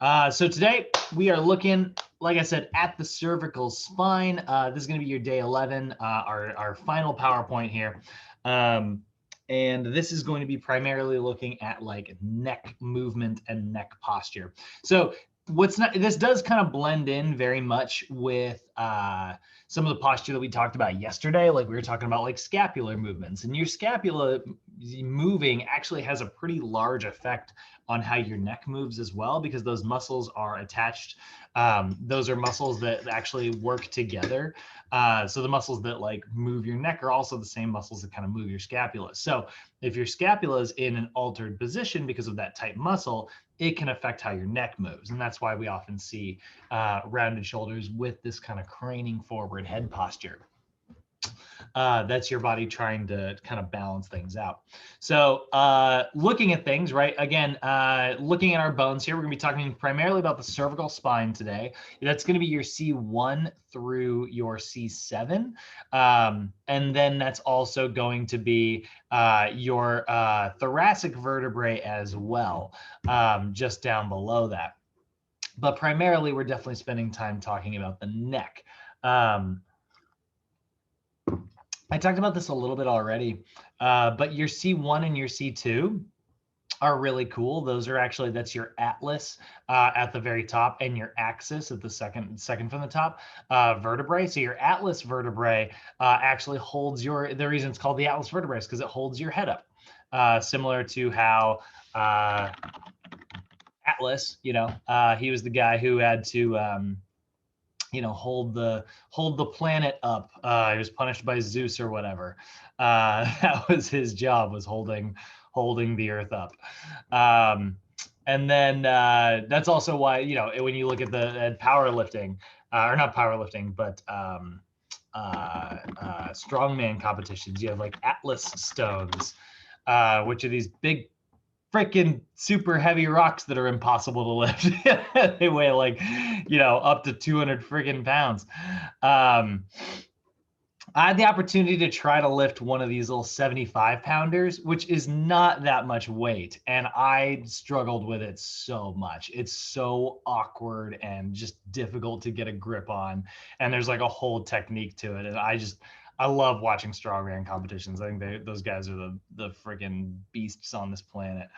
So today we are looking, like I said, at the cervical spine. This is going to be your day 11, our final PowerPoint here. And this is going to be primarily looking at like neck movement and neck posture. So this does kind of blend in very much with some of the posture that we talked about yesterday. Like we were talking about like scapular movements, and your scapula moving actually has a pretty large effect on how your neck moves as well, because those muscles are attached. Those are muscles that actually work together. So the muscles that like move your neck are also the same muscles that kind of move your scapula. So if your scapula is in an altered position because of that tight muscle, it can affect how your neck moves. And that's why we often see rounded shoulders with this kind of craning forward head posture. That's your body trying to kind of balance things out. So looking at things, right? Again, looking at our bones here, we're going to be talking primarily about the cervical spine today. That's going to be your C1 through your C7. And then that's also going to be your thoracic vertebrae as well, just down below that. But primarily, we're definitely spending time talking about the neck. I talked about this a little bit already, but your C1 and your C2 are really cool. Those are actually, that's your atlas at the very top, and your axis at the second from the top vertebrae. So your atlas vertebrae actually holds the reason it's called the atlas vertebrae is because it holds your head up, similar to how Atlas, he was the guy who had to hold the planet up. He was punished by Zeus or whatever. That was his job, was holding the earth up. And then that's also why, when you look at the powerlifting, or not powerlifting, but strongman competitions, you have like Atlas stones, which are these big freaking super heavy rocks that are impossible to lift. They weigh like, up to 200 freaking pounds. I had the opportunity to try to lift one of these little 75 pounders, which is not that much weight. And I struggled with it so much. It's so awkward and just difficult to get a grip on. And there's like a whole technique to it. And I love watching strongman competitions. I think those guys are the freaking beasts on this planet.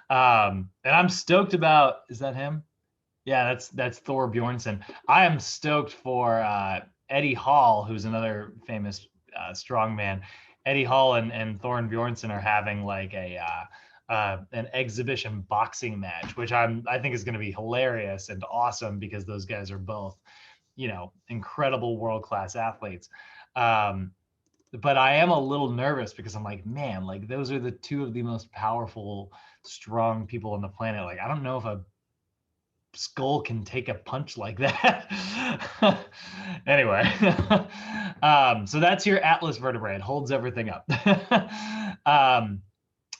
And I'm stoked about, is that him? Yeah, that's Thor Bjornsson. I am stoked for Eddie Hall, who's another famous strongman. Eddie Hall and Thor Bjornsson are having like an exhibition boxing match, which I think is going to be hilarious and awesome, because those guys are both, incredible world-class athletes. But I am a little nervous because I'm like, man, like those are the two of the most powerful, strong people on the planet. Like, I don't know if a skull can take a punch like that. Anyway, so that's your atlas vertebrae. It holds everything up.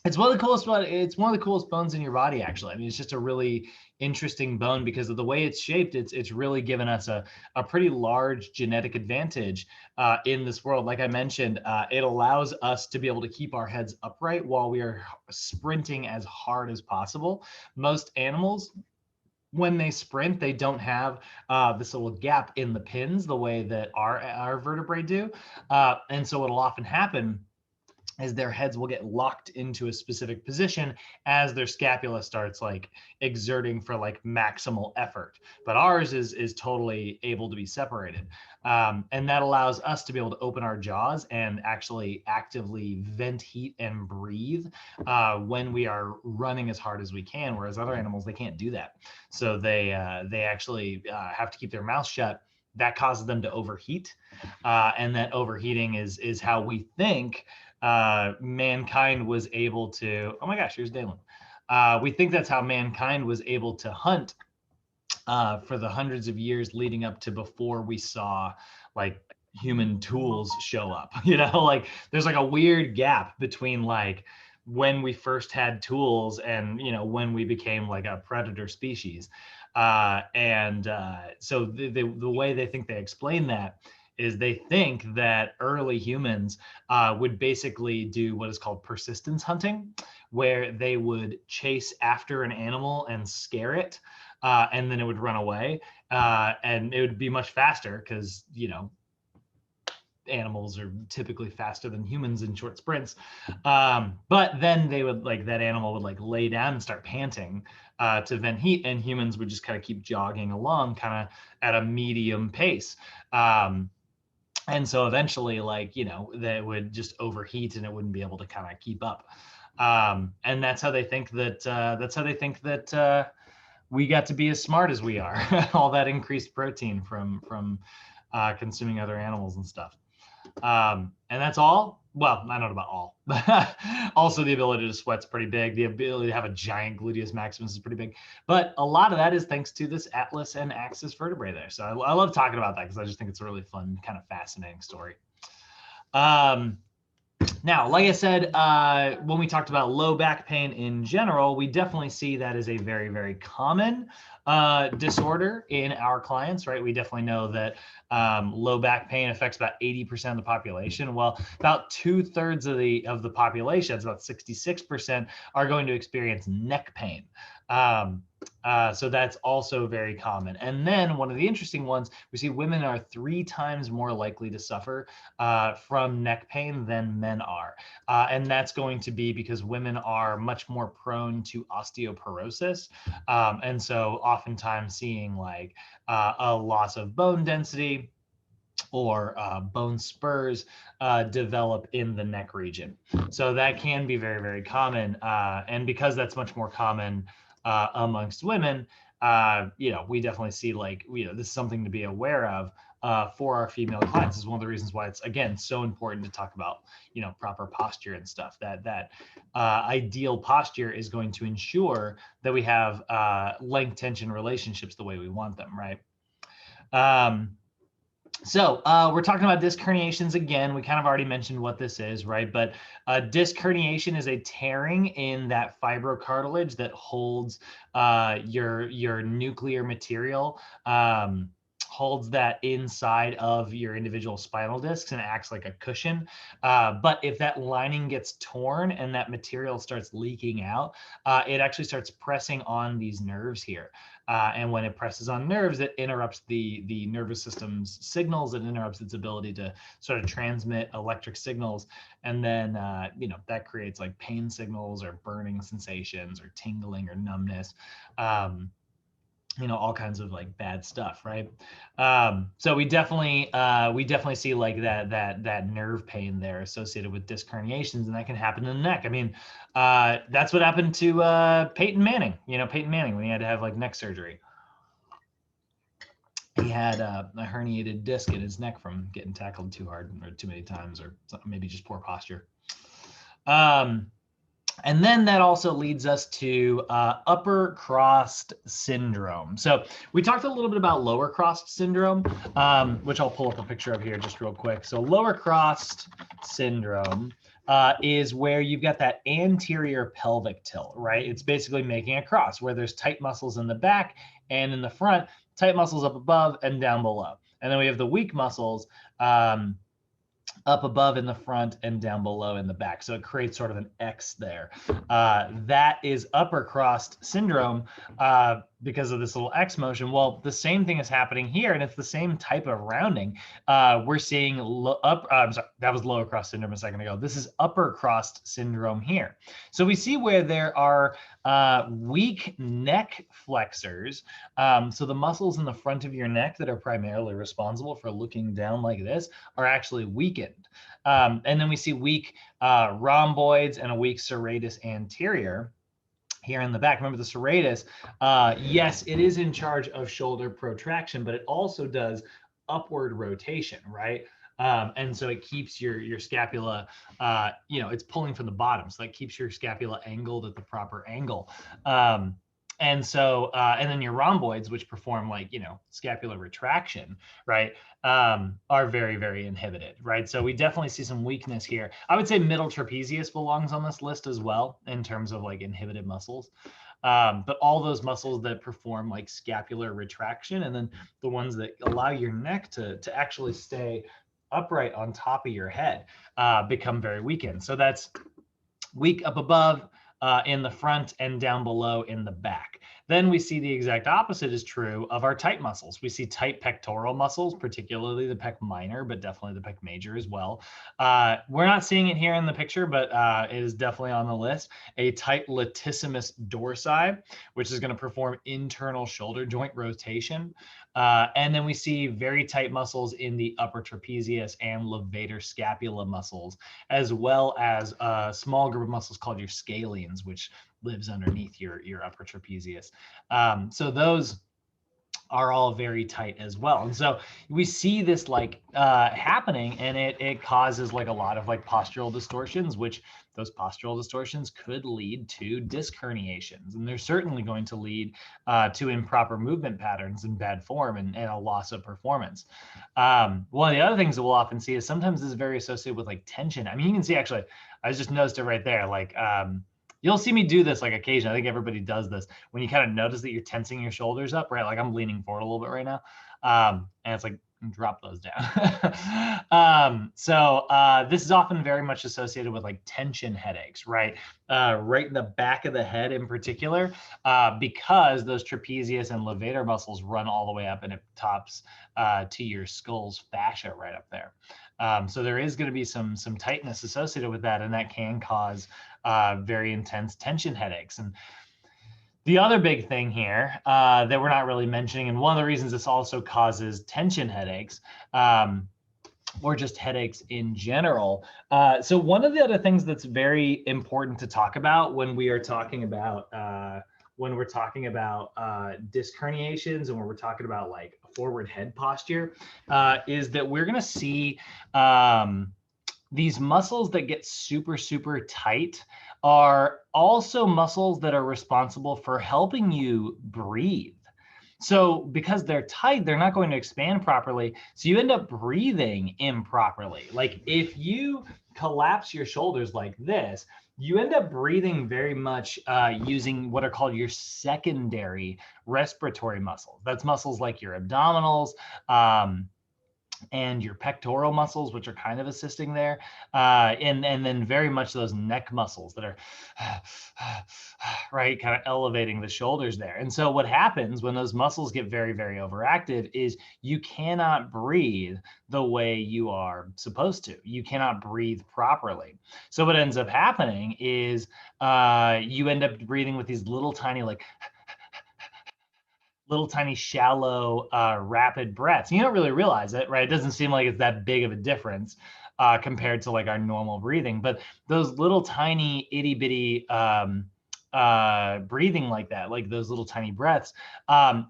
It's one of the coolest bones in your body, actually. I mean, it's just a really interesting bone because of the way it's shaped. It's really given us a pretty large genetic advantage in this world. Like I mentioned, it allows us to be able to keep our heads upright while we are sprinting as hard as possible. Most animals, when they sprint, they don't have this little gap in the pins the way that our vertebrae do. And so what'll often happen is their heads will get locked into a specific position as their scapula starts like exerting for like maximal effort. But ours is totally able to be separated. And that allows us to be able to open our jaws and actually actively vent heat and breathe when we are running as hard as we can, whereas other animals, they can't do that. So they actually have to keep their mouth shut. That causes them to overheat. And that overheating is how we think mankind was able to, oh my gosh, here's Dalen. We think that's how mankind was able to hunt for the hundreds of years leading up to before we saw like human tools show up. Like there's like a weird gap between like when we first had tools and when we became like a predator species. So the way they think they explain that is they think that early humans would basically do what is called persistence hunting, where they would chase after an animal and scare it, and then it would run away, and it would be much faster because, animals are typically faster than humans in short sprints. But then they would that animal would lay down and start panting to vent heat, and humans would just kind of keep jogging along kind of at a medium pace. And so eventually, they would just overheat and it wouldn't be able to kind of keep up. And that's how they think that we got to be as smart as we are. All that increased protein from consuming other animals and stuff. And that's all. Well, I don't know about all. Also, the ability to sweat's pretty big. The ability to have a giant gluteus maximus is pretty big. But a lot of that is thanks to this atlas and axis vertebrae there. So I love talking about that because I just think it's a really fun, kind of fascinating story. Now, like I said, when we talked about low back pain in general, we definitely see that as a very, very common disorder in our clients, right? We definitely know that low back pain affects about 80% of the population. Well, about 2/3 of the population, that's about 66%, are going to experience neck pain. So that's also very common. And then one of the interesting ones, we see women are 3 times more likely to suffer from neck pain than men are. And that's going to be because women are much more prone to osteoporosis. And so oftentimes seeing a loss of bone density or bone spurs develop in the neck region. So that can be very, very common. And because that's much more common amongst women, we definitely see this is something to be aware of for our female clients. This is one of the reasons why it's, again, so important to talk about, proper posture and stuff. That ideal posture is going to ensure that we have length tension relationships the way we want them, right? So we're talking about disc herniations again. We kind of already mentioned what this is, right? But disc herniation is a tearing in that fibrocartilage that holds your nuclear material, holds that inside of your individual spinal discs and acts like a cushion. But if that lining gets torn and that material starts leaking out, it actually starts pressing on these nerves here. And when it presses on nerves, it interrupts the nervous system's signals. It interrupts its ability to sort of transmit electric signals. And then, that creates pain signals or burning sensations or tingling or numbness. All kinds of bad stuff, right? So we definitely see that nerve pain there associated with disc herniations, and that can happen in the neck. I mean, that's what happened to Peyton Manning. Peyton Manning, when he had to have neck surgery. He had a herniated disc in his neck from getting tackled too hard or too many times, or maybe just poor posture. And then that also leads us to upper crossed syndrome. So we talked a little bit about lower crossed syndrome, which I'll pull up a picture of here just real quick. So lower crossed syndrome is where you've got that anterior pelvic tilt, right? It's basically making a cross where there's tight muscles in the back and in the front, tight muscles up above and down below. And then we have the weak muscles up above in the front and down below in the back. So it creates sort of an X there. That is upper crossed syndrome because of this little X motion. Well, the same thing is happening here, and it's the same type of rounding. We're seeing that was lower crossed syndrome a second ago. This is upper crossed syndrome here. So we see where there are weak neck flexors. So the muscles in the front of your neck that are primarily responsible for looking down like this are actually weakened. And then we see weak rhomboids and a weak serratus anterior here in the back. Remember the serratus, yes, it is in charge of shoulder protraction, but it also does upward rotation, right? And so it keeps your scapula, it's pulling from the bottom. So that keeps your scapula angled at the proper angle. And so, and then your rhomboids, which perform scapular retraction, right, are very, very inhibited, right? So we definitely see some weakness here. I would say middle trapezius belongs on this list as well in terms of inhibited muscles. But all those muscles that perform like scapular retraction, and then the ones that allow your neck to actually stay upright on top of your head, become very weakened. So that's weak up above, in the front, and down below in the back. Then we see the exact opposite is true of our tight muscles. We see tight pectoral muscles, particularly the pec minor, but definitely the pec major as well. We're not seeing it here in the picture, but it is definitely on the list. A tight latissimus dorsi, which is going to perform internal shoulder joint rotation. And then we see very tight muscles in the upper trapezius and levator scapula muscles, as well as a small group of muscles called your scalenes, which lives underneath your upper trapezius. So those are all very tight as well. And so we see this like happening, and it causes like a lot of like postural distortions, which those postural distortions could lead to disc herniations. And they're certainly going to lead to improper movement patterns and bad form, and a loss of performance. One of the other things that we'll often see is sometimes this is very associated with like tension. I mean, you can see actually, I just noticed it right there. Like, you'll see me do this like occasionally. I think everybody does this when you kind of notice that you're tensing your shoulders up, right? Like I'm leaning forward a little bit right now. And it's like, drop those down. This is often very much associated with like tension headaches, right? Right in the back of the head in particular, because those trapezius and levator muscles run all the way up, and it tops to your skull's fascia right up there. So there is going to be some tightness associated with that, and that can cause very intense tension headaches. And the other big thing here that we're not really mentioning, and one of the reasons this also causes tension headaches, or just headaches in general. So one of the other things that's very important to talk about when we are talking about disc herniations, and when we're talking about like forward head posture, is that we're going to see these muscles that get super tight are also muscles that are responsible for helping you breathe. So because they're tight, they're not going to expand properly. So you end up breathing improperly. Like if you collapse your shoulders like this, you end up breathing very much using what are called your secondary respiratory muscles. That's muscles like your abdominals, and your pectoral muscles, which are kind of assisting there, and then very much those neck muscles that are right, kind of elevating the shoulders there. And so what happens when those muscles get very overactive is you cannot breathe the way you are supposed to. You cannot breathe properly. So what ends up happening is you end up breathing with these little tiny shallow, rapid breaths. You don't really realize it, right? It doesn't seem like it's that big of a difference compared to like our normal breathing. But those little tiny itty bitty breathing like that, like those little tiny breaths,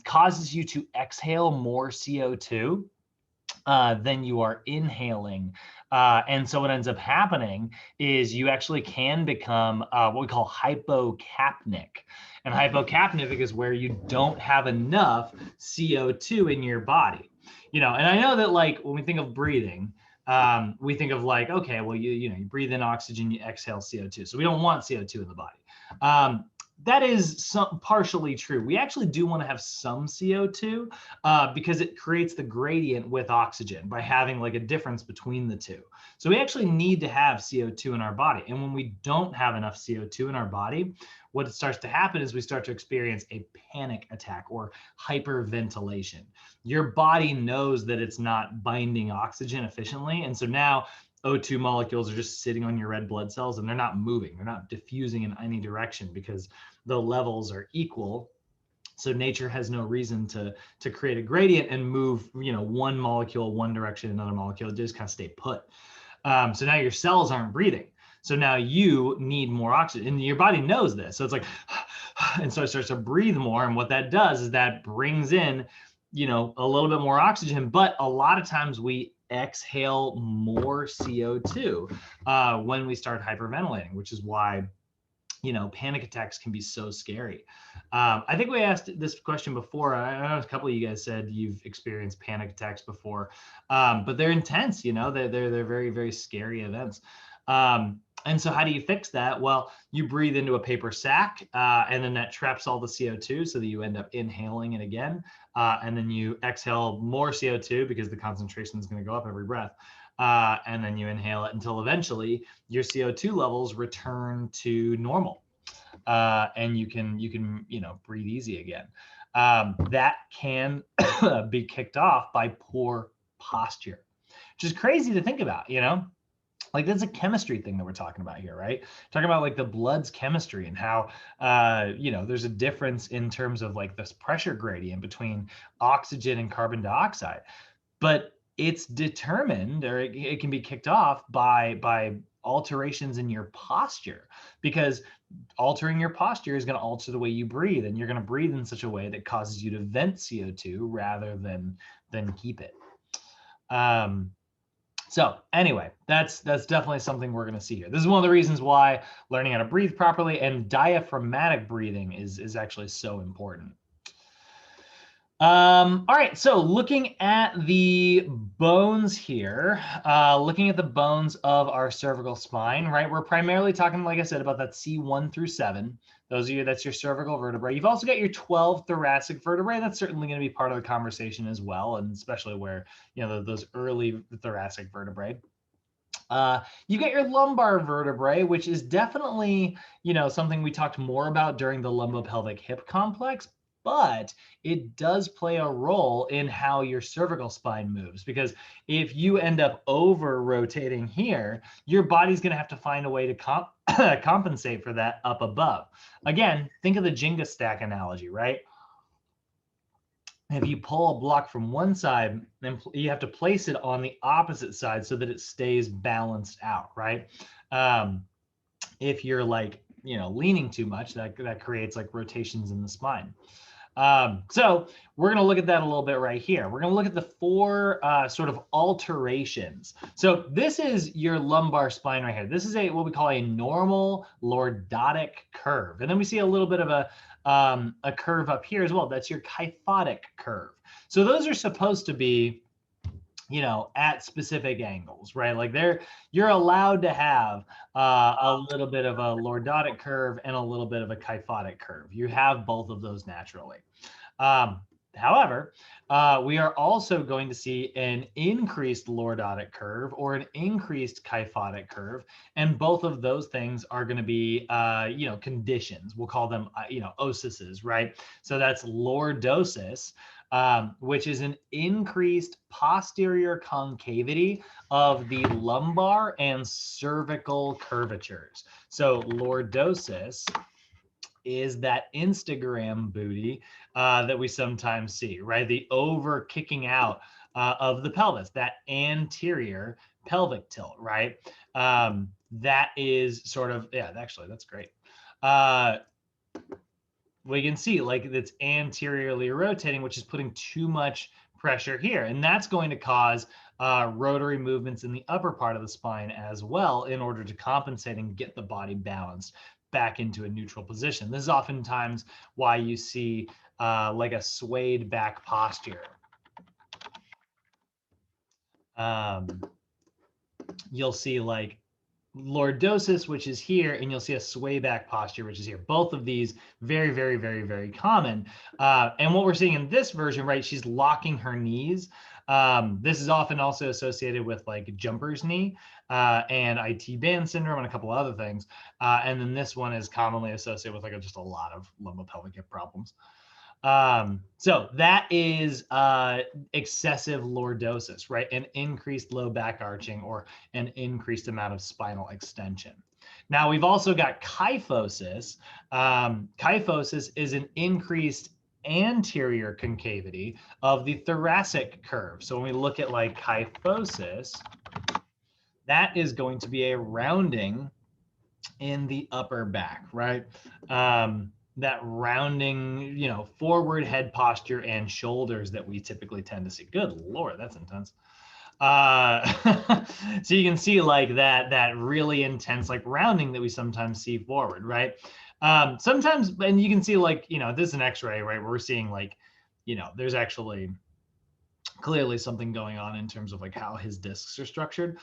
causes you to exhale more CO2 than you are inhaling. And so what ends up happening is you actually can become what we call hypocapnic. And hypocapnic is where you don't have enough CO2 in your body. And I know that like when we think of breathing, we think of like, okay, well, you breathe in oxygen, you exhale CO2. So we don't want CO2 in the body. That is partially true. We actually do want to have some CO2 because it creates the gradient with oxygen by having like a difference between the two. So we actually need to have CO2 in our body. And when we don't have enough CO2 in our body, what starts to happen is we start to experience a panic attack or hyperventilation. Your body knows that it's not binding oxygen efficiently. And so now O2 molecules are just sitting on your red blood cells and they're not moving. They're not diffusing in any direction because the levels are equal. So nature has no reason to create a gradient and move, one molecule one direction, another molecule, just kind of stay put. So now your cells aren't breathing. So now you need more oxygen, and your body knows this. So it's like, and so it starts to breathe more. And what that does is that brings in, a little bit more oxygen. But a lot of times we exhale more CO2 when we start hyperventilating, which is why panic attacks can be so scary. I think we asked this question before. I know a couple of you guys said you've experienced panic attacks before, but they're intense. They're very scary events. And so how do you fix that? Well, you breathe into a paper sac, and then that traps all the CO2 so that you end up inhaling it again. And then you exhale more CO2 because the concentration is going to go up every breath. And then you inhale it until eventually your CO2 levels return to normal. And you can breathe easy again. That can be kicked off by poor posture, which is crazy to think about, like that's a chemistry thing that we're talking about here, right? Talking about like the blood's chemistry and how there's a difference in terms of like this pressure gradient between oxygen and carbon dioxide, but it's determined, or it can be kicked off by alterations in your posture, because altering your posture is going to alter the way you breathe, and you're going to breathe in such a way that causes you to vent CO2 rather than keep it. So anyway, that's definitely something we're going to see here. This is one of the reasons why learning how to breathe properly and diaphragmatic breathing is actually so important. All right, so looking at the bones here, looking at the bones of our cervical spine, right? We're primarily talking, like I said, about that C1 through 7. Those of you, that's your cervical vertebrae. You've also got your 12 thoracic vertebrae. That's certainly going to be part of the conversation as well, and especially where, those early thoracic vertebrae. You get your lumbar vertebrae, which is definitely, something we talked more about during the lumbopelvic hip complex, but it does play a role in how your cervical spine moves, because if you end up over rotating here, your body's going to have to find a way to compensate for that up above. Again, think of the Jenga stack analogy, right? If you pull a block from one side, then you have to place it on the opposite side so that it stays balanced out, right? If you're like, leaning too much, that creates like rotations in the spine. So we're going to look at that a little bit right here. We're going to look at the 4 sort of alterations. So this is your lumbar spine right here. This is what we call a normal lordotic curve. And then we see a little bit of a curve up here as well. That's your kyphotic curve. So those are supposed to be, at specific angles, right? Like you're allowed to have a little bit of a lordotic curve and a little bit of a kyphotic curve. You have both of those naturally. However, we are also going to see an increased lordotic curve or an increased kyphotic curve, and both of those things are going to be, conditions. We'll call them, osises, right? So that's lordosis, which is an increased posterior concavity of the lumbar and cervical curvatures. So lordosis is that Instagram booty that we sometimes see, right? The over kicking out of the pelvis, that anterior pelvic tilt, right? That is sort of, actually, that's great. We can see like it's anteriorly rotating, which is putting too much pressure here. And that's going to cause rotary movements in the upper part of the spine as well, in order to compensate and get the body balanced back into a neutral position. This is oftentimes why you see like a swayed back posture. You'll see like lordosis, which is here, and you'll see a sway back posture, which is here. Both of these very, very, very, very common. And what we're seeing in this version, right, she's locking her knees. This is often also associated with like jumper's knee and IT band syndrome and a couple other things. And then this one is commonly associated with like just a lot of lumbopelvic hip problems. So that is excessive lordosis, right? An increased low back arching or an increased amount of spinal extension. Now we've also got kyphosis. Kyphosis is an increased anterior concavity of the thoracic curve. So when we look at like kyphosis, that is going to be a rounding in the upper back, right? That rounding, forward head posture and shoulders that we typically tend to see. Good Lord, that's intense. So you can see like that really intense like rounding that we sometimes see forward, right? Sometimes, and you can see like, this is an x-ray, right? Where we're seeing like, there's actually clearly something going on in terms of like how his discs are structured.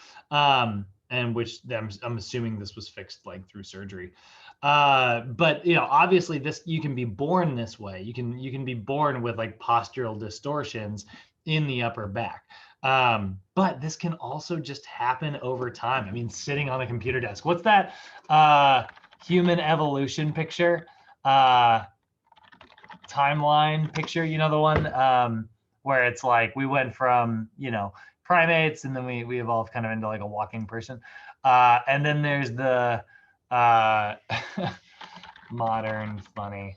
and which I'm assuming this was fixed like through surgery. But obviously you can be born this way. You can be born with like postural distortions in the upper back. But this can also just happen over time. I mean, sitting on a computer desk. What's that human evolution picture? Timeline picture, the one where it's like we went from, primates, and then we evolved kind of into like a walking person. And then there's the modern funny.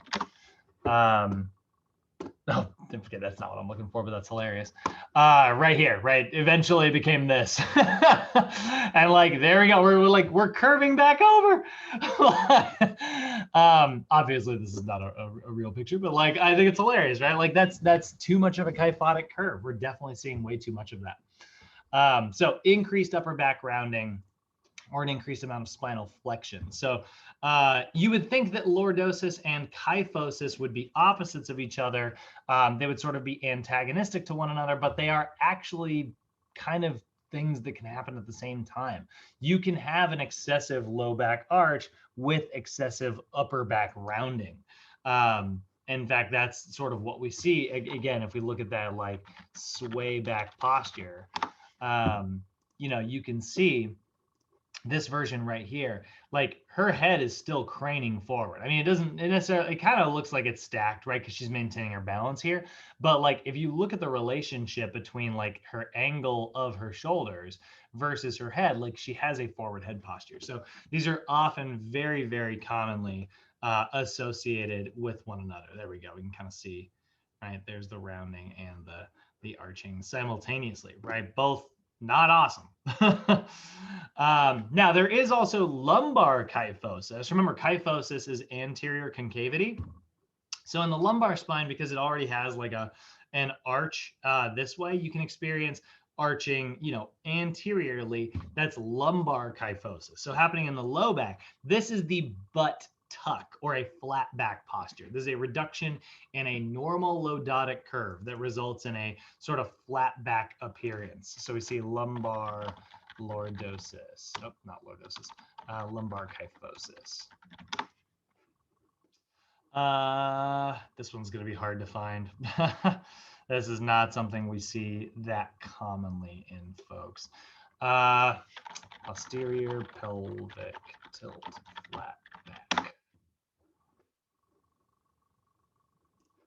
Oh, forget, that's not what I'm looking for, but that's hilarious. Right here, right? Eventually it became this. And like, there we go. We're curving back over. Obviously this is not a real picture, but like, I think it's hilarious, right? Like that's too much of a kyphotic curve. We're definitely seeing way too much of that. So increased upper back rounding, or an increased amount of spinal flexion. So you would think that lordosis and kyphosis would be opposites of each other. They would sort of be antagonistic to one another, but they are actually kind of things that can happen at the same time. You can have an excessive low back arch with excessive upper back rounding. In fact, that's sort of what we see. Again, if we look at that like sway back posture, you can see this version right here, like her head is still craning forward. I mean, it kind of looks like it's stacked, right? Because she's maintaining her balance here. But like, if you look at the relationship between like her angle of her shoulders versus her head, like she has a forward head posture. So these are often very, very commonly associated with one another. There we go. We can kind of see, right? There's the rounding and the arching simultaneously, right? Both not awesome. Now, there is also lumbar kyphosis. Remember, kyphosis is anterior concavity. So in the lumbar spine, because it already has like an arch this way, you can experience arching, anteriorly. That's lumbar kyphosis. So happening in the low back. This is the butt tuck, or a flat back posture. This is a reduction in a normal lordotic curve that results in a sort of flat back appearance. So we see lumbar lordosis. Oh, not lordosis. Lumbar kyphosis. This one's going to be hard to find. This is not something we see that commonly in folks. Posterior pelvic tilt flat back.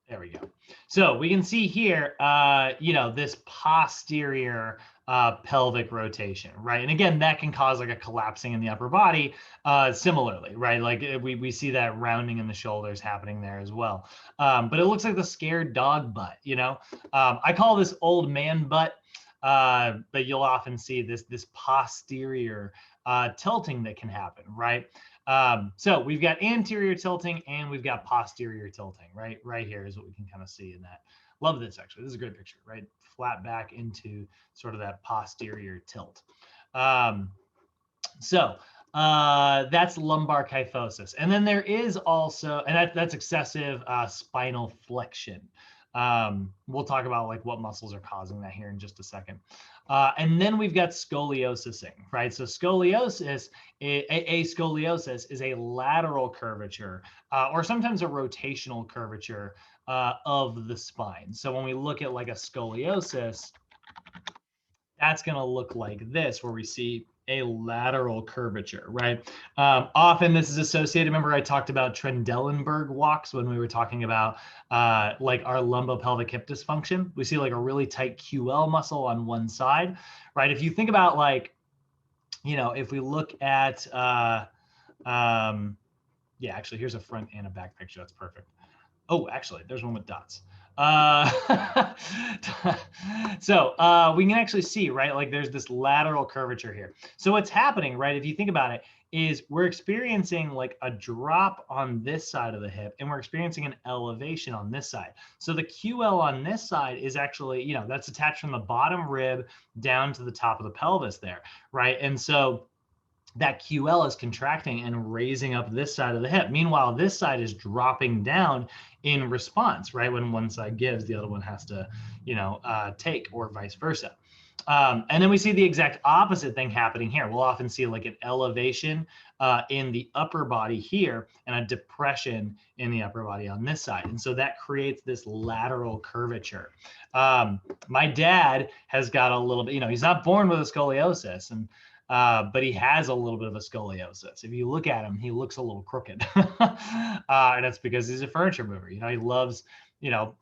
There we go. So we can see here, this posterior pelvic rotation, right? And again, that can cause like a collapsing in the upper body similarly, right? Like we see that rounding in the shoulders happening there as well. But it looks like the scared dog butt, I call this old man butt, but you'll often see this posterior tilting that can happen, right? So we've got anterior tilting and we've got posterior tilting, right? Right here is what we can kind of see in that. Love this, actually. This is a great picture, right? Flat back into sort of that posterior tilt. So that's lumbar kyphosis. And then there is also, and that's excessive spinal flexion. We'll talk about like what muscles are causing that here in just a second. And then we've got scoliosising, right? So scoliosis, a scoliosis is a lateral curvature or sometimes a rotational curvature of the spine. So when we look at like a scoliosis, that's going to look like this, where we see a lateral curvature, right? Often this is associated, remember I talked about Trendelenburg walks when we were talking about like our lumbopelvic hip dysfunction. We see like a really tight QL muscle on one side, right? If you think about like, if we look at, yeah, actually here's a front and a back picture. That's perfect. Oh, actually, there's one with dots. So we can actually see, right, like there's this lateral curvature here. So what's happening, right, if you think about it, is we're experiencing like a drop on this side of the hip and we're experiencing an elevation on this side. So the QL on this side is actually, that's attached from the bottom rib down to the top of the pelvis there, right? And so that QL is contracting and raising up this side of the hip. Meanwhile, this side is dropping down in response, right? When one side gives, the other one has to, take, or vice versa. And then we see the exact opposite thing happening here. We'll often see like an elevation in the upper body here and a depression in the upper body on this side. And so that creates this lateral curvature. My dad has got a little bit, he's not born with a scoliosis, and but he has a little bit of a scoliosis. If you look at him, he looks a little crooked. And that's because he's a furniture mover. He loves,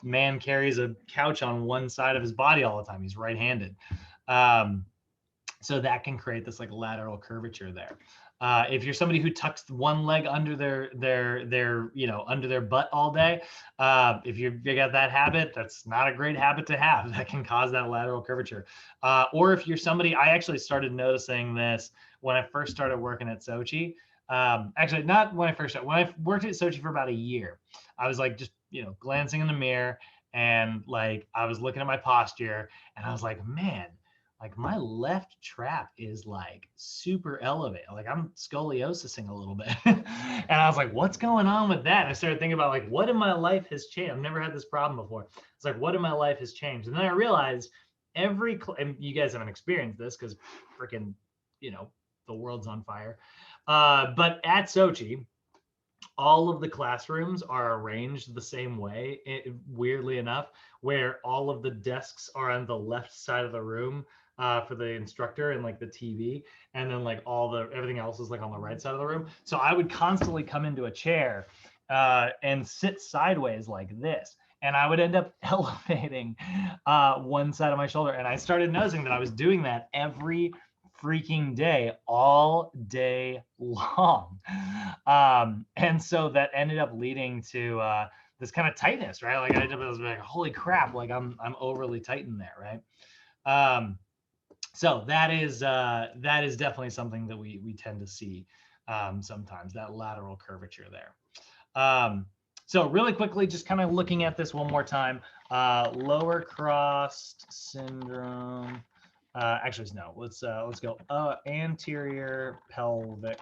man carries a couch on one side of his body all the time. He's right-handed. So that can create this like lateral curvature there. If you're somebody who tucks one leg under their under their butt all day, if you got that habit, that's not a great habit to have. That can cause that lateral curvature. Or if you're somebody, I actually started noticing this when I first started working at Sochi. Actually, not when I first started. When I worked at Sochi for about a year, I was like just glancing in the mirror, and like I was looking at my posture, and I was like, man, like my left trap is like super elevated. Like I'm scoliosing a little bit. And I was like, what's going on with that? And I started thinking about like, what in my life has changed? I've never had this problem before. It's like, what in my life has changed? And then I realized and you guys haven't experienced this because freaking, the world's on fire. But at Sochi, all of the classrooms are arranged the same way, weirdly enough, where all of the desks are on the left side of the room for the instructor and like the TV, and then like everything else is like on the right side of the room. So I would constantly come into a chair and sit sideways like this, and I would end up elevating one side of my shoulder. And I started noticing that I was doing that every freaking day, all day long. And so that ended up leading to this kind of tightness, right? Like I was like, holy crap, like I'm overly tight in there, right? So that is definitely something that we tend to see sometimes, that lateral curvature there. So really quickly, just kind of looking at this one more time, lower crossed syndrome. Actually, no, let's go anterior pelvic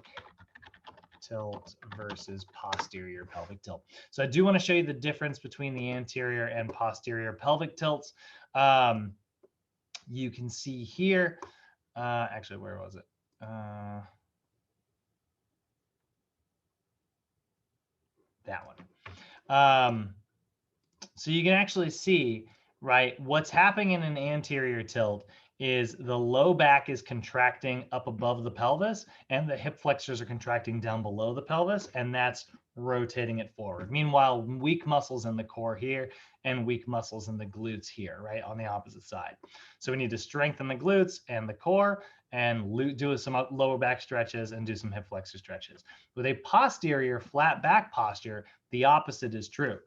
tilt versus posterior pelvic tilt. So I do want to show you the difference between the anterior and posterior pelvic tilts. You can see here, actually, where was it? That one. So you can actually see, right, what's happening in an anterior tilt is the low back is contracting up above the pelvis and the hip flexors are contracting down below the pelvis, and that's rotating it forward. Meanwhile, weak muscles in the core here and weak muscles in the glutes here, right, on the opposite side. So we need to strengthen the glutes and the core and do some lower back stretches and do some hip flexor stretches. With a posterior flat back posture, the opposite is true.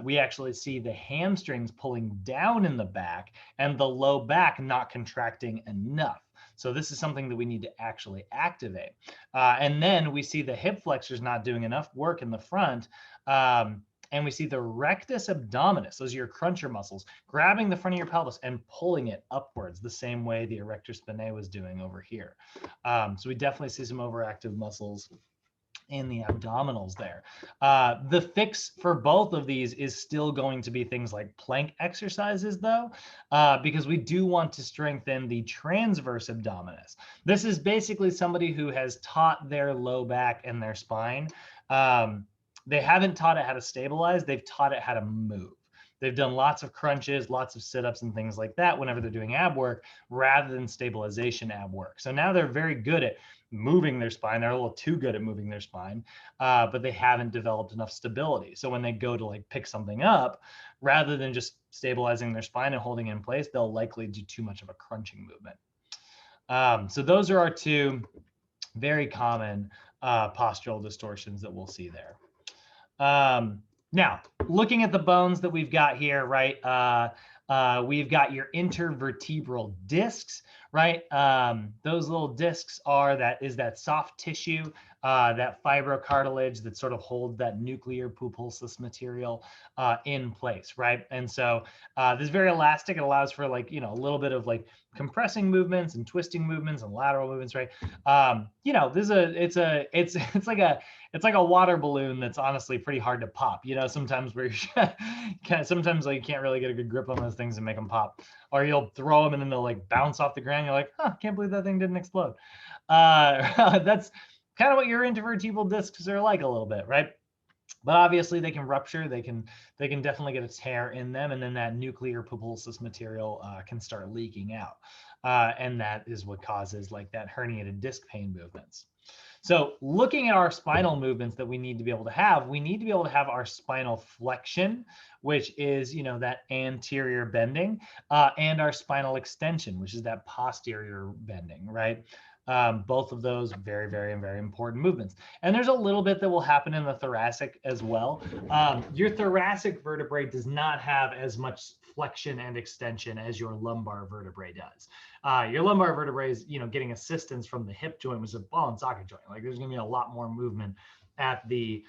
We actually see the hamstrings pulling down in the back and the low back not contracting enough. So this is something that we need to actually activate. And then we see the hip flexors not doing enough work in the front. And we see the rectus abdominis, those are your cruncher muscles, grabbing the front of your pelvis and pulling it upwards the same way the erector spinae was doing over here. So we definitely see some overactive muscles in the abdominals there. The fix for both of these is still going to be things like plank exercises though, because we do want to strengthen the transverse abdominis. This is basically somebody who has taught their low back and their spine. They haven't taught it how to stabilize, they've taught it how to move. They've done lots of crunches, lots of sit-ups and things like that whenever they're doing ab work rather than stabilization ab work. So now they're very good at moving their spine. They're a little too good at moving their spine, but they haven't developed enough stability. So when they go to like pick something up, rather than just stabilizing their spine and holding it in place, they'll likely do too much of a crunching movement. So those are our two very common postural distortions that we'll see there. Now, looking at the bones that we've got here, right? We've got your intervertebral discs, right? Those little discs is that soft tissue that fibrocartilage that sort of holds that nuclear pupulsus material in place, right? And so this is very elastic. It allows for like, a little bit of like compressing movements and twisting movements and lateral movements, right? It's like a water balloon that's honestly pretty hard to pop. Sometimes sometimes like you can't really get a good grip on those things and make them pop, or you'll throw them and then they'll like bounce off the ground. You're like, can't believe that thing didn't explode. That's kind of what your intervertebral discs are like a little bit, right? But obviously they can rupture. They can definitely get a tear in them, and then that nuclear pupulsus material can start leaking out, and that is what causes like that herniated disc pain movements. So looking at our spinal movements that we need to be able to have, we need to be able to have our spinal flexion, which is, that anterior bending, and our spinal extension, which is that posterior bending, right? Both of those very, very, very important movements. And there's a little bit that will happen in the thoracic as well. Your thoracic vertebrae does not have as much flexion and extension as your lumbar vertebrae does. Your lumbar vertebrae is, getting assistance from the hip joint, which is a ball and socket joint. Like there's going to be a lot more movement at the,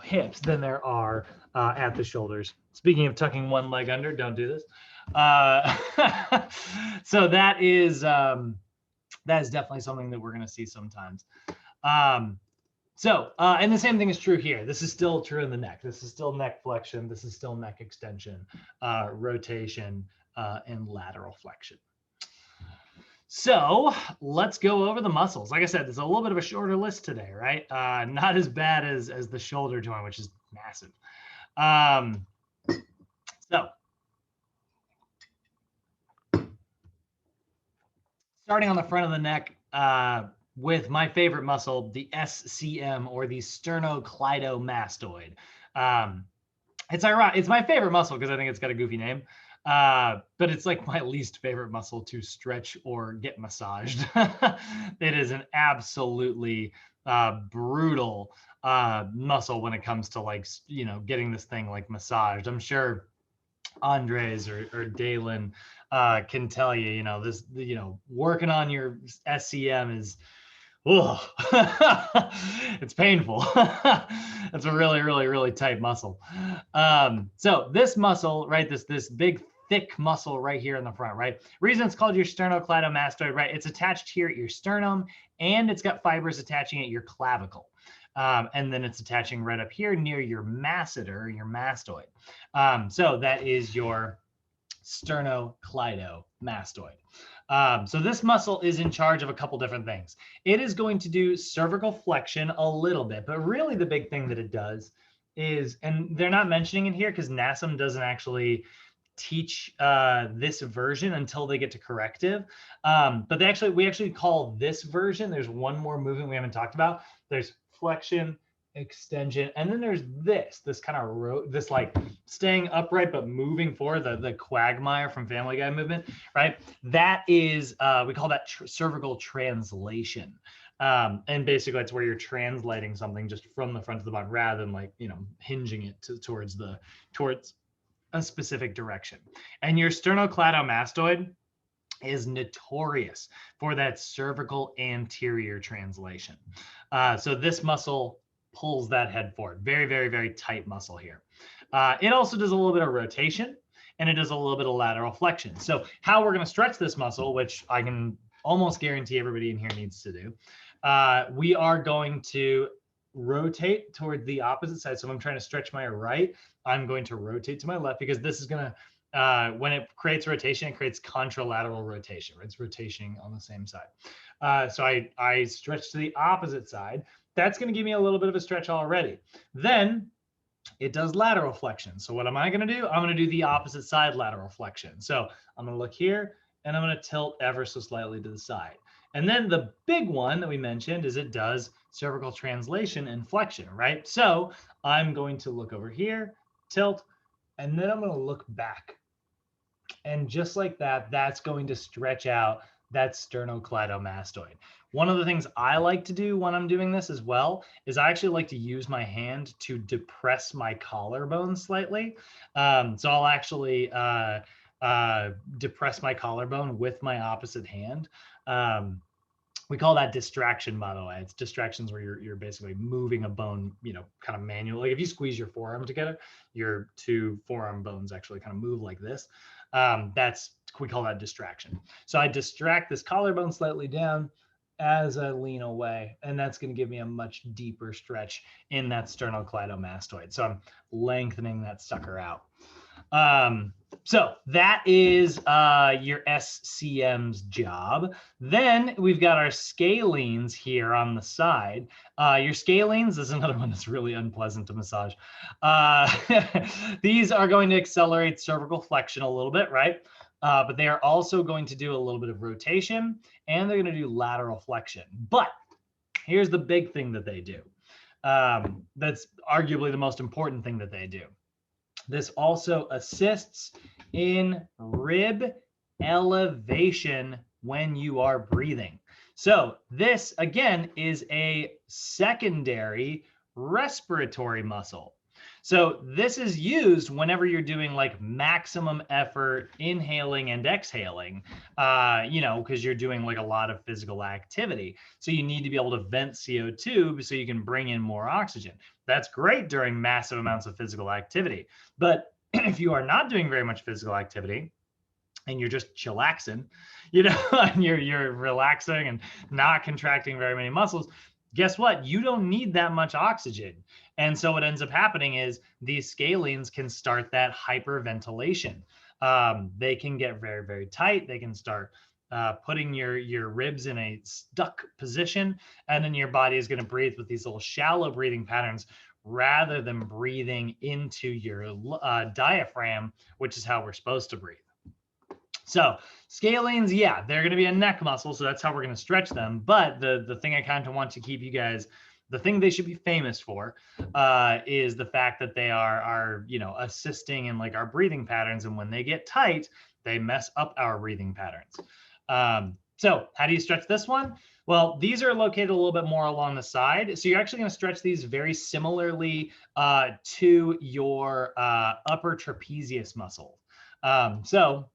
hips than there are at the shoulders. Speaking of tucking one leg under, don't do this. So that is definitely something that we're going to see sometimes. And the same thing is true here. This is still true in the neck. This is still neck flexion. This is still neck extension, rotation, and lateral flexion. So let's go over the muscles. Like I said, there's a little bit of a shorter list today, right? Not as bad as the shoulder joint, which is massive. So starting on the front of the neck with my favorite muscle, the SCM, or the sternocleidomastoid. It's ironic. It's my favorite muscle because I think it's got a goofy name. But it's like my least favorite muscle to stretch or get massaged. It is an absolutely brutal muscle when it comes to like, getting this thing like massaged. I'm sure Andres or Dalen can tell you, this, working on your SCM is, it's painful. It's a really, really, really tight muscle. So this muscle, right, this big thick muscle right here in the front, right? Reason it's called your sternocleidomastoid, right? It's attached here at your sternum, and it's got fibers attaching at your clavicle. And then it's attaching right up here near your masseter, your mastoid. So that is your sternocleidomastoid. So this muscle is in charge of a couple different things. It is going to do cervical flexion a little bit, but really the big thing that it does is, and they're not mentioning it here because NASM doesn't actually teach this version until they get to corrective. But we actually call this version, there's one more movement we haven't talked about. There's flexion, extension, and then there's this kind of this like staying upright but moving forward, the quagmire from Family Guy movement, right? That is we call that cervical translation. And basically it's where you're translating something just from the front to the bottom rather than like, hinging it towards a specific direction. And your sternocleidomastoid is notorious for that cervical anterior translation. So this muscle pulls that head forward. Very, very, very tight muscle here. It also does a little bit of rotation, and it does a little bit of lateral flexion. So how we're going to stretch this muscle, which I can almost guarantee everybody in here needs to do, we are going to rotate toward the opposite side. So if I'm trying to stretch my right, I'm going to rotate to my left because this is going to, when it creates rotation, it creates contralateral rotation. Right? It's rotating on the same side. So I stretch to the opposite side. That's going to give me a little bit of a stretch already. Then it does lateral flexion. So what am I going to do? I'm going to do the opposite side lateral flexion. So I'm going to look here and I'm going to tilt ever so slightly to the side. And then the big one that we mentioned is it does cervical translation and flexion, right? So I'm going to look over here, tilt, and then I'm going to look back. And just like that, that's going to stretch out that sternocleidomastoid. One of the things I like to do when I'm doing this as well is I actually like to use my hand to depress my collarbone slightly. So I'll actually depress my collarbone with my opposite hand. We call that distraction, by the way. It's distractions where you're basically moving a bone, kind of manually. Like if you squeeze your forearm together, your two forearm bones actually kind of move like this. We call that distraction. So I distract this collarbone slightly down as I lean away, and that's going to give me a much deeper stretch in that sternocleidomastoid. So I'm lengthening that sucker out. So that is your SCM's job. Then we've got our scalenes here on the side. Your scalenes is another one that's really unpleasant to massage. These are going to accelerate cervical flexion a little bit, right? But they are also going to do a little bit of rotation, and they're going to do lateral flexion. But here's the big thing that they do. That's arguably the most important thing that they do. This also assists in rib elevation when you are breathing. So this, again, is a secondary respiratory muscle. So this is used whenever you're doing like maximum effort inhaling and exhaling, because you're doing like a lot of physical activity. So you need to be able to vent CO2 so you can bring in more oxygen. That's great during massive amounts of physical activity. But if you are not doing very much physical activity and you're just chillaxing, and you're relaxing and not contracting very many muscles, guess what? You don't need that much oxygen. And so what ends up happening is these scalenes can start that hyperventilation. They can get very, very tight. They can start putting your ribs in a stuck position, and then your body is going to breathe with these little shallow breathing patterns rather than breathing into your diaphragm, which is how we're supposed to breathe. So scalenes, yeah, they're going to be a neck muscle, so that's how we're going to stretch them. But the thing I kind of want to keep you guys, the thing they should be famous for is the fact that they are assisting in like our breathing patterns, and when they get tight, they mess up our breathing patterns. So how do you stretch this one? Well, these are located a little bit more along the side. So you're actually going to stretch these very similarly to your upper trapezius muscle. So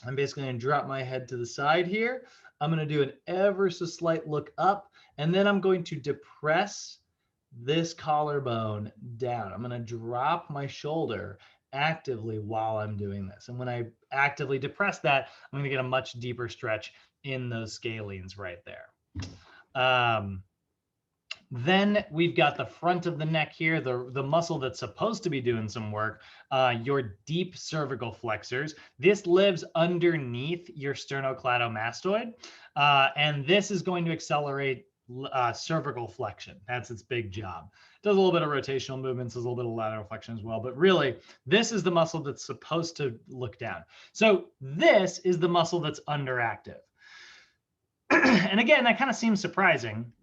I'm basically going to drop my head to the side here. I'm going to do an ever so slight look up, and then I'm going to depress this collarbone down. I'm going to drop my shoulder actively while I'm doing this. And when I actively depress that, I'm going to get a much deeper stretch in those scalenes right there. Then we've got the front of the neck here, the muscle that's supposed to be doing some work, your deep cervical flexors. This lives underneath your sternocleidomastoid, and this is going to accelerate cervical flexion. That's its big job. It does a little bit of rotational movements, does a little bit of lateral flexion as well, but really this is the muscle that's supposed to look down. So this is the muscle that's underactive. And again, that kind of seems surprising,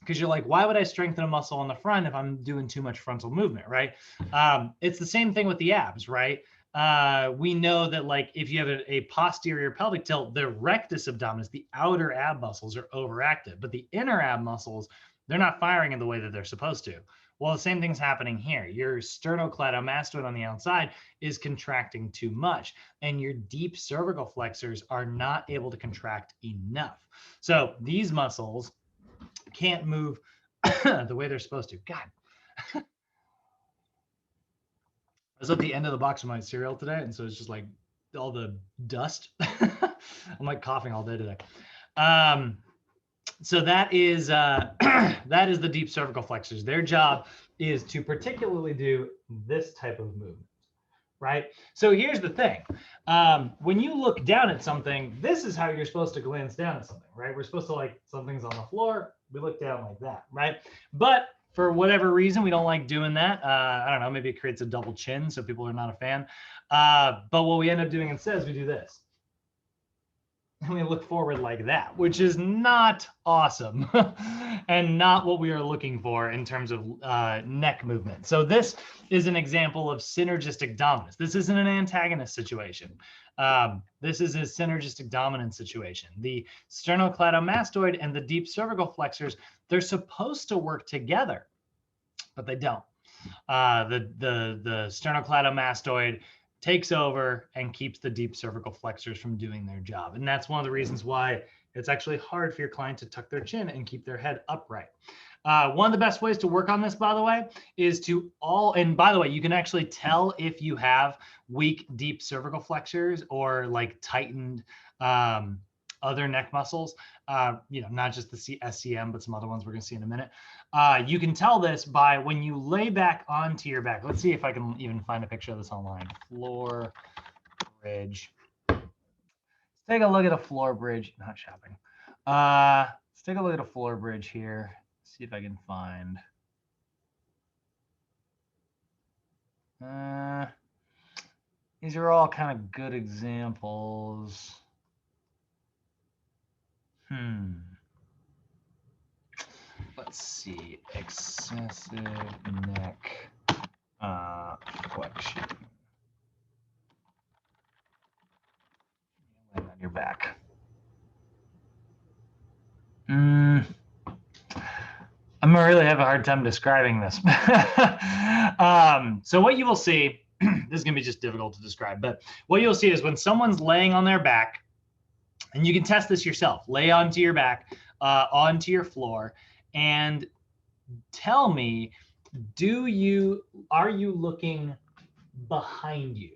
because you're like, why would I strengthen a muscle on the front if I'm doing too much frontal movement, right? It's the same thing with the abs, right? We know that like if you have a posterior pelvic tilt, the rectus abdominis, the outer ab muscles are overactive, but the inner ab muscles, they're not firing in the way that they're supposed to. Well, the same thing's happening here. Your sternocleidomastoid on the outside is contracting too much, and your deep cervical flexors are not able to contract enough. So these muscles can't move the way they're supposed to. God. I was at the end of the box of my cereal today, and so it's just like all the dust. I'm like coughing all day today. So that is that is the deep cervical flexors. Their job is to particularly do this type of movement, right? So here's the thing. When you look down at something, this is how you're supposed to glance down at something, right? We're supposed to, like, something's on the floor, we look down like that, right? But for whatever reason, we don't like doing that. I don't know, maybe it creates a double chin, so people are not a fan. But what we end up doing instead is we do this. And we look forward like that, which is not awesome and not what we are looking for in terms of neck movement. So this is an example of synergistic dominance. This isn't an antagonist situation. This is a synergistic dominance situation. The sternocleidomastoid and the deep cervical flexors, they're supposed to work together, but they don't. The sternocleidomastoid takes over and keeps the deep cervical flexors from doing their job. And that's one of the reasons why it's actually hard for your client to tuck their chin and keep their head upright. One of the best ways to work on this, by the way, is to and by the way, you can actually tell if you have weak, deep cervical flexors or like tightened other neck muscles, not just the SCM, but some other ones we're going to see in a minute. You can tell this by when you lay back onto your back. Let's see if I can even find a picture of this online. Floor bridge. Let's take a look at a floor bridge. Not shopping. Let's take a look at a floor bridge here. See if I can find. These are all kind of good examples. Let's see. Excessive neck flexion. Land on your back. I'm gonna really have a hard time describing this. So what you will see, this is gonna be just difficult to describe, but what you'll see is when someone's laying on their back, and you can test this yourself, lay onto your back, onto your floor, and tell me, are you looking behind you?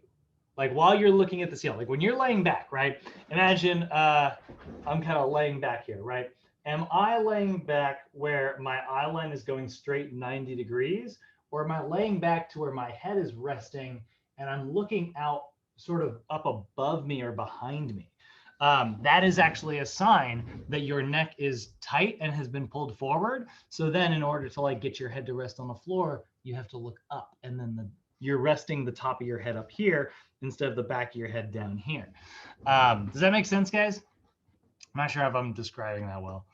Like while you're looking at the ceiling, like when you're laying back, right? Imagine I'm kind of laying back here, right? Am I laying back where my eye line is going straight 90 degrees? Or am I laying back to where my head is resting and I'm looking out sort of up above me or behind me? That is actually a sign that your neck is tight and has been pulled forward. So then in order to like get your head to rest on the floor, you have to look up, and then you're resting the top of your head up here instead of the back of your head down here. Does that make sense, guys? I'm not sure if I'm describing that well.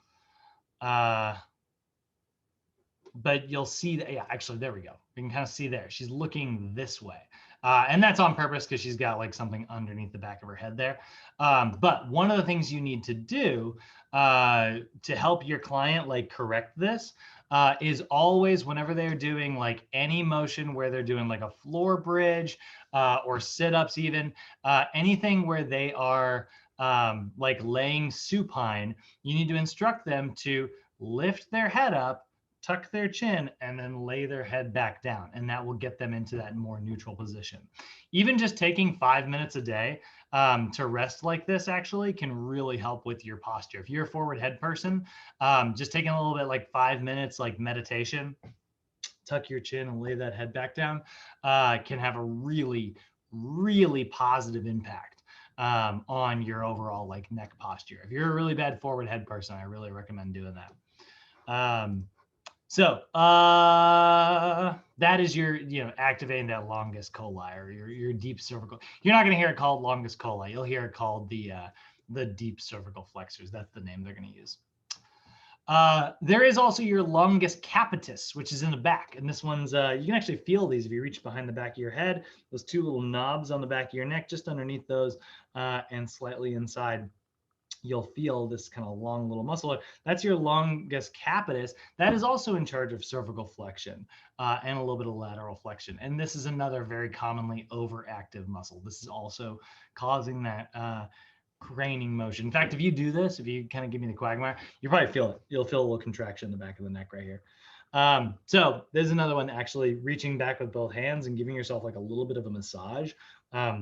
But you'll see that, yeah, actually, there we go. You can kind of see there. She's looking this way. And that's on purpose because she's got like something underneath the back of her head there. But one of the things you need to do to help your client like correct this is always, whenever they're doing like any motion where they're doing like a floor bridge or sit-ups even, anything where they are like laying supine, you need to instruct them to lift their head up, tuck their chin, and then lay their head back down. And that will get them into that more neutral position. Even just taking 5 minutes a day to rest like this actually can really help with your posture. If you're a forward head person, just taking a little bit like 5 minutes, like meditation, tuck your chin and lay that head back down, can have a really, really positive impact on your overall like neck posture. If you're a really bad forward head person, I really recommend doing that. So that is your, activating that longus colli or your deep cervical. You're not going to hear it called longus colli. You'll hear it called the deep cervical flexors. That's the name they're going to use. There is also your longus capitis, which is in the back. And this one's, you can actually feel these if you reach behind the back of your head, those two little knobs on the back of your neck, just underneath those and slightly inside. You'll feel this kind of long little muscle. That's your longus capitis. That is also in charge of cervical flexion and a little bit of lateral flexion. And this is another very commonly overactive muscle. This is also causing that craning motion. In fact, if you do this, if you kind of give me the quagmire, you probably feel it. You'll feel a little contraction in the back of the neck right here. So there's another one, actually reaching back with both hands and giving yourself like a little bit of a massage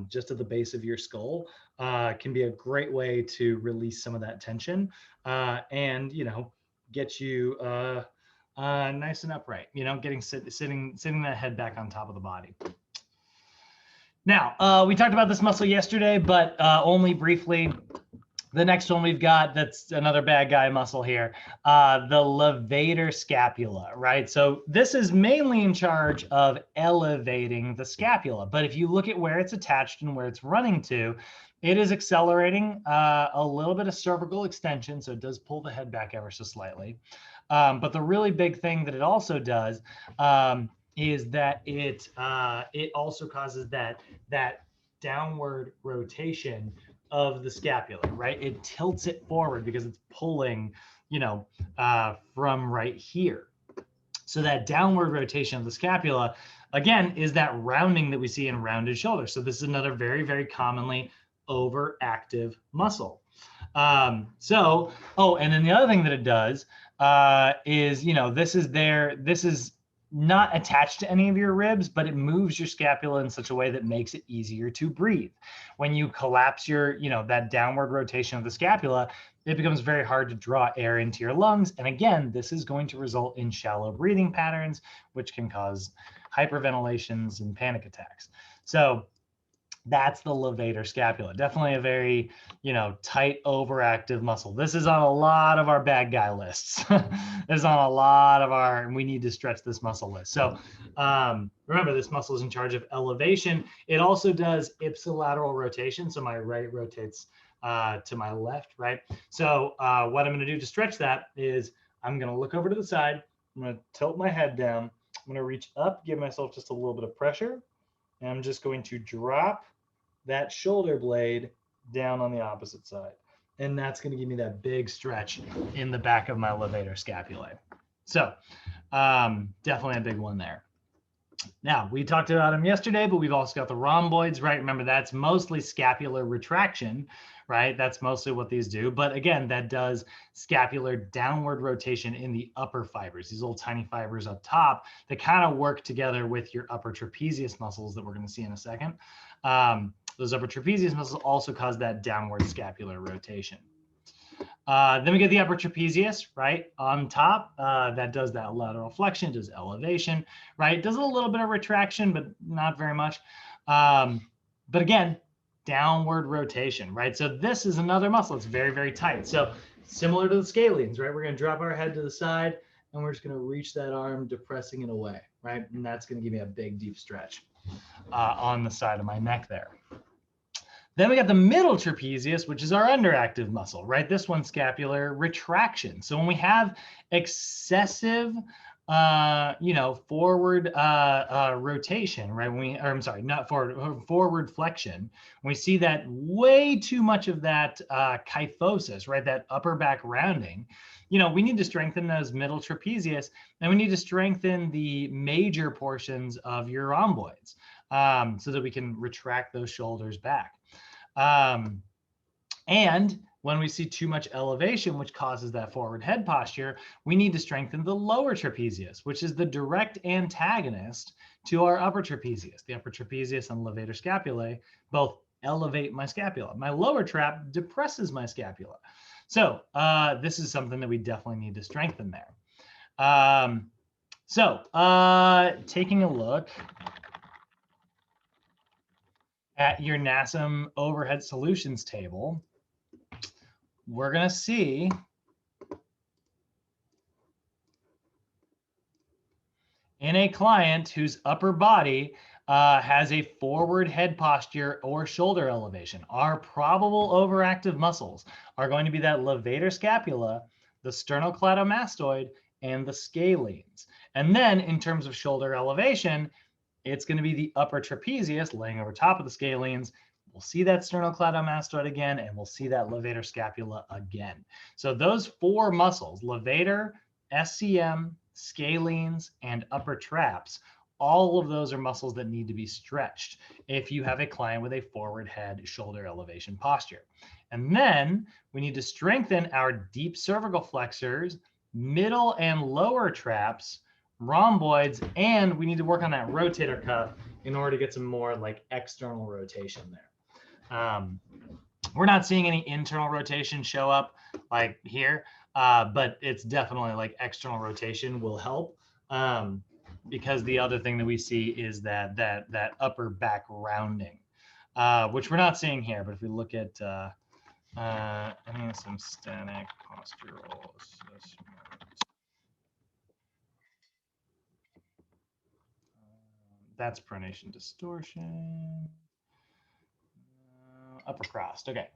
just at the base of your skull can be a great way to release some of that tension and, get you nice and upright, getting sitting that head back on top of the body. Now, we talked about this muscle yesterday, but only briefly. The next one we've got, that's another bad guy muscle here, the levator scapula, right? So this is mainly in charge of elevating the scapula. But if you look at where it's attached and where it's running to, it is accelerating a little bit of cervical extension. So it does pull the head back ever so slightly. But the really big thing that it also does is that it also causes that downward rotation of the scapula, right? It tilts it forward because it's pulling, from right here. So that downward rotation of the scapula, again, is that rounding that we see in rounded shoulders. So this is another very, very commonly overactive muscle. Oh, and then the other thing that it does is, this is not attached to any of your ribs, but it moves your scapula in such a way that makes it easier to breathe. When you collapse that downward rotation of the scapula, it becomes very hard to draw air into your lungs. And again, this is going to result in shallow breathing patterns, which can cause hyperventilations and panic attacks. So that's the levator scapula. Definitely a very, tight, overactive muscle. This is on a lot of our bad guy lists. This is on a lot of our, we need to stretch this muscle list. So remember, this muscle is in charge of elevation. It also does ipsilateral rotation. So my right rotates to my left, right? So what I'm going to do to stretch that is I'm going to look over to the side. I'm going to tilt my head down. I'm going to reach up, give myself just a little bit of pressure. And I'm just going to drop that shoulder blade down on the opposite side. And that's going to give me that big stretch in the back of my levator scapulae. So definitely a big one there. Now, we talked about them yesterday, but we've also got the rhomboids, right? Remember, that's mostly scapular retraction, right? That's mostly what these do. But again, that does scapular downward rotation in the upper fibers, these little tiny fibers up top that kind of work together with your upper trapezius muscles that we're going to see in a second. Those upper trapezius muscles also cause that downward scapular rotation. Then we get the upper trapezius, right, on top. That does that lateral flexion, does elevation, right? Does a little bit of retraction, but not very much. But again, downward rotation, right? So this is another muscle. It's very, very tight. So similar to the scalenes, right? We're going to drop our head to the side, and we're just going to reach that arm, depressing it away, right? And that's going to give me a big, deep stretch on the side of my neck there. Then we got the middle trapezius, which is our underactive muscle, right? This one's scapular retraction. So when we have excessive, forward rotation, right? Forward flexion. When we see that way too much of that kyphosis, right? That upper back rounding, we need to strengthen those middle trapezius, and we need to strengthen the major portions of your rhomboids so that we can retract those shoulders back. And when we see too much elevation, which causes that forward head posture, we need to strengthen the lower trapezius, which is the direct antagonist to our upper trapezius. The upper trapezius and levator scapulae both elevate my scapula. My lower trap depresses my scapula. So this is something that we definitely need to strengthen there. Taking a look at your NASM overhead solutions table, we're going to see in a client whose upper body has a forward head posture or shoulder elevation, our probable overactive muscles are going to be that levator scapula, the sternocleidomastoid, and the scalenes. And then in terms of shoulder elevation, it's going to be the upper trapezius laying over top of the scalenes. We'll see that sternocleidomastoid again, and we'll see that levator scapula again. So those four muscles, levator, SCM, scalenes, and upper traps, all of those are muscles that need to be stretched if you have a client with a forward head shoulder elevation posture. And then we need to strengthen our deep cervical flexors, middle and lower traps, rhomboids, and we need to work on that rotator cuff in order to get some more like external rotation there. We're not seeing any internal rotation show up like here, but it's definitely like external rotation will help because the other thing that we see is that upper back rounding, which we're not seeing here. But if we look at some static postural assessment. That's pronation distortion. Upper crossed. Okay.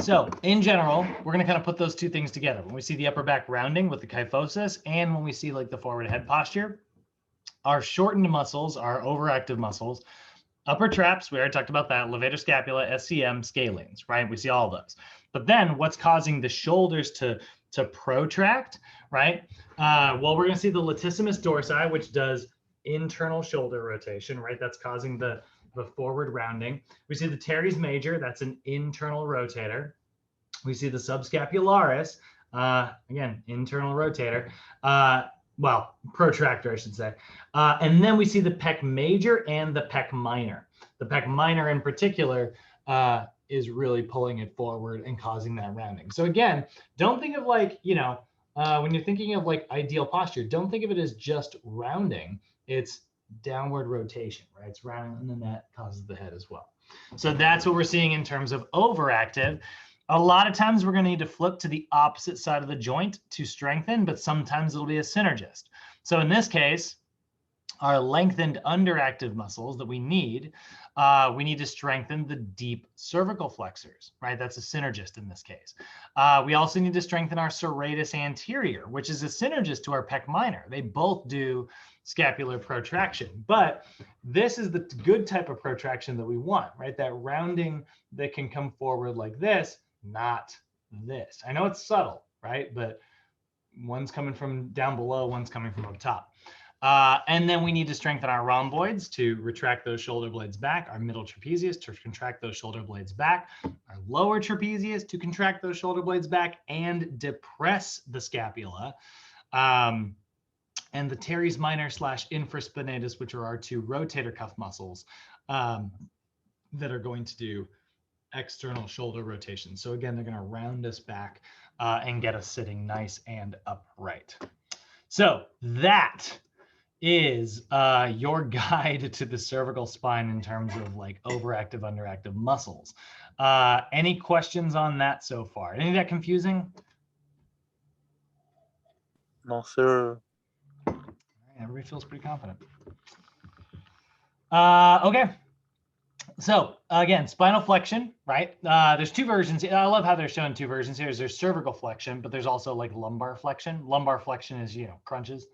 So in general, we're going to kind of put those two things together. When we see the upper back rounding with the kyphosis, and when we see like the forward head posture, our shortened muscles, our overactive muscles, upper traps, we already talked about that, levator scapula, SCM, scalenes, right? We see all those. But then what's causing the shoulders to protract, right? Well, we're going to see the latissimus dorsi, which does internal shoulder rotation, right? That's causing the the forward rounding. We see the teres major, that's an internal rotator. We see the subscapularis, again, internal rotator, well, protractor, I should say. And then we see the pec major and the pec minor. The pec minor in particular is really pulling it forward and causing that rounding. So again, don't think of like, you know, when you're thinking of like ideal posture, don't think of it as just rounding. It's downward rotation, right? It's rounding, and then that causes the head as well. So that's what we're seeing in terms of overactive. A lot of times we're going to need to flip to the opposite side of the joint to strengthen, but sometimes it'll be a synergist. So in this case, our lengthened underactive muscles that we need to strengthen the deep cervical flexors, right? That's a synergist in this case. We also need to strengthen our serratus anterior, which is a synergist to our pec minor. They both do scapular protraction, but this is the good type of protraction that we want, right? That rounding that can come forward like this, not this. I know it's subtle, right? But one's coming from down below, one's coming from up top. And then we need to strengthen our rhomboids to retract those shoulder blades back, our middle trapezius to contract those shoulder blades back, our lower trapezius to contract those shoulder blades back and depress the scapula. And the teres minor / infraspinatus, which are our two rotator cuff muscles that are going to do external shoulder rotation. So again, they're going to round us back and get us sitting nice and upright. So that is your guide to the cervical spine in terms of like overactive, underactive muscles. Any questions on that so far? Any of that confusing? No, sir. Everybody feels pretty confident. Okay. So again, spinal flexion, right? There's two versions. I love how they're showing two versions here. There's cervical flexion, but there's also like lumbar flexion. Lumbar flexion is, you know, crunches,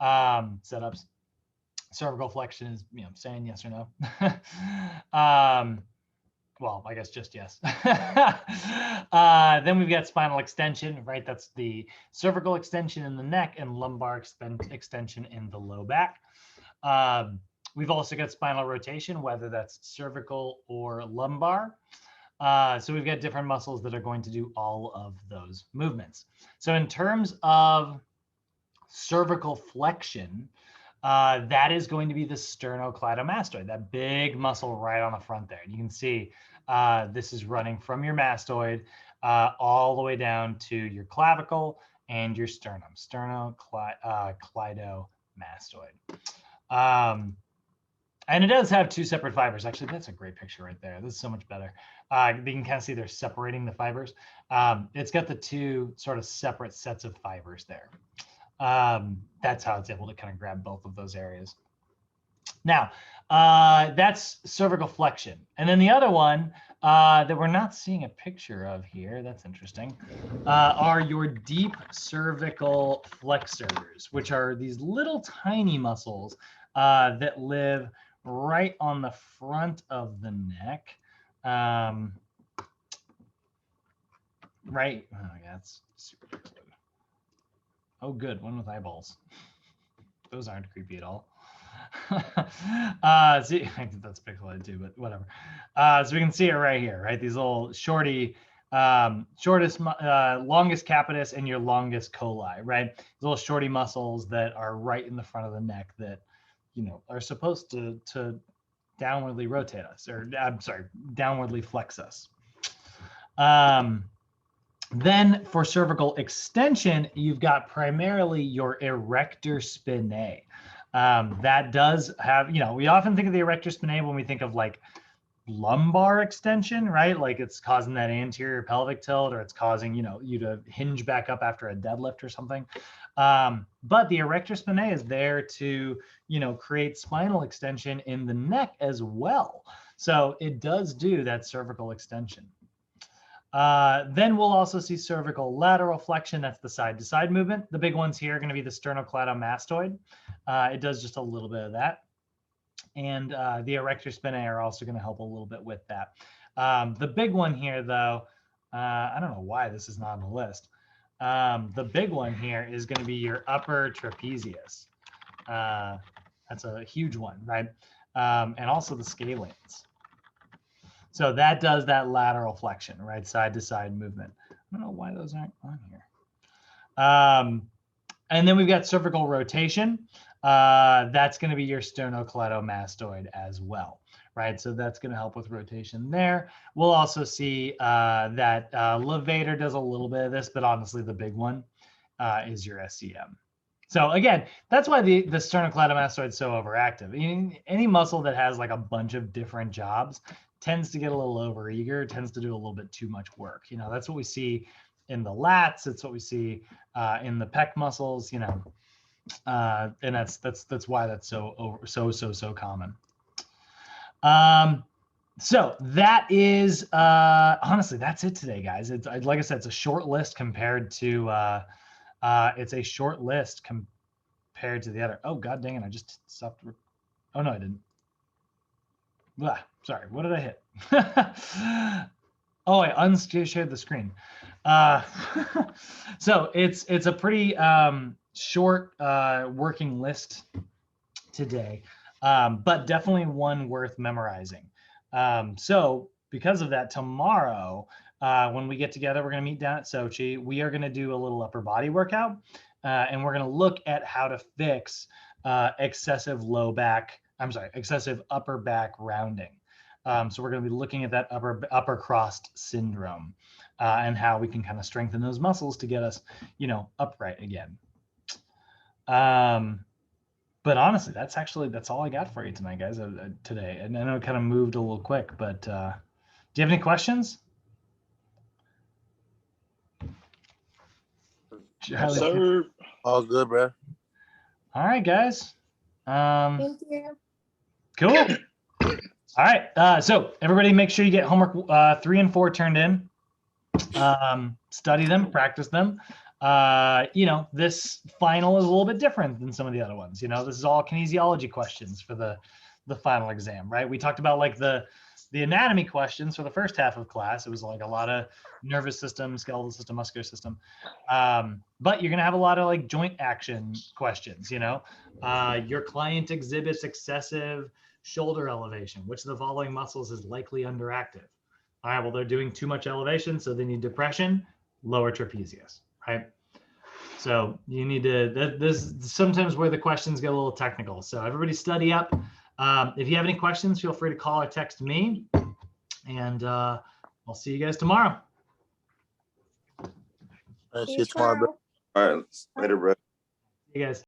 setups. Cervical flexion is, you know, saying yes or no. Well, I guess just yes. Then we've got spinal extension, right? That's the cervical extension in the neck and lumbar extension in the low back. We've also got spinal rotation, whether that's cervical or lumbar. So we've got different muscles that are going to do all of those movements. So in terms of cervical flexion, that is going to be the sternocleidomastoid, that big muscle right on the front there. You can see this is running from your mastoid all the way down to your clavicle and your sternum, sternocleidomastoid. And it does have two separate fibers. Actually, that's a great picture right there. This is so much better. You can kind of see they're separating the fibers. It's got the two sort of separate sets of fibers there. That's how it's able to kind of grab both of those areas. Now, that's cervical flexion. And then the other one that we're not seeing a picture of here, that's interesting, are your deep cervical flexors, which are these little tiny muscles that live right on the front of the neck. Right, oh yeah, that's super pixelated. Oh, good, one with eyeballs. Those aren't creepy at all. See, that's pixelated too, but whatever. So we can see it right here, right? These little shorty, longest capitis and your longest coli, right? These little shorty muscles that are right in the front of the neck that, you know, are supposed to downwardly rotate us, or I'm sorry, downwardly flex us. Then for cervical extension, you've got primarily your erector spinae. That does have, you know, we often think of the erector spinae when we think of like lumbar extension, right? Like it's causing that anterior pelvic tilt, or it's causing, you know, you to hinge back up after a deadlift or something. But the erector spinae is there to, you know, create spinal extension in the neck as well. So it does do that cervical extension. Then we'll also see cervical lateral flexion. That's the side-to-side movement. The big ones here are going to be the sternocleidomastoid. It does just a little bit of that. And the erector spinae are also going to help a little bit with that. The big one here, though, I don't know why this is not on the list. The big one here is going to be your upper trapezius. That's a huge one, right? and also the scalenes. So that does that lateral flexion, right? Side to side movement. I don't know why those aren't on here. And then we've got cervical rotation. That's going to be your sternocleidomastoid as well, right? So that's going to help with rotation there. We'll also see that levator does a little bit of this, but honestly, the big one is your SCM. So again, that's why the sternocleidomastoid is so overactive. Any muscle that has like a bunch of different jobs tends to get a little overeager, tends to do a little bit too much work. That's what we see in the lats. It's what we see in the pec muscles. And that's why that's so common. So that is honestly, that's it today, guys. It's like I said, it's a short list compared to it's a short list compared to the other. Oh, god dang it, I just stopped. Oh no, I didn't. Blah, sorry, what did I hit? Oh, I unshared the screen. So it's a pretty short working list today, but definitely one worth memorizing. So because of that, tomorrow, when we get together, we're going to meet down at Sochi. We are going to do a little upper body workout, and we're going to look at how to fix excessive upper back rounding. So we're going to be looking at that upper crossed syndrome and how we can kind of strengthen those muscles to get us, upright again. But honestly, that's all I got for you tonight, guys. Today, and I know it kind of moved a little quick, but do you have any questions? Yes, sir. All good, bro. All right, guys. Thank you. Cool. All right. So everybody, make sure you get homework 3 and 4 turned in. Study them, practice them. This final is a little bit different than some of the other ones. This is all kinesiology questions for the final exam, right? We talked about like the anatomy questions for the first half of class. It was like a lot of nervous system, skeletal system, muscular system. But you're going to have a lot of like joint action questions, your client exhibits excessive shoulder elevation. Which of the following muscles is likely underactive? All right, well, they're doing too much elevation, so they need depression, lower trapezius, right? So you need to, this sometimes where the questions get a little technical. So everybody study up. If you have any questions, feel free to call or text me, and I'll see you guys tomorrow. See you tomorrow, bro. Tomorrow. All right, later, bro. See you guys.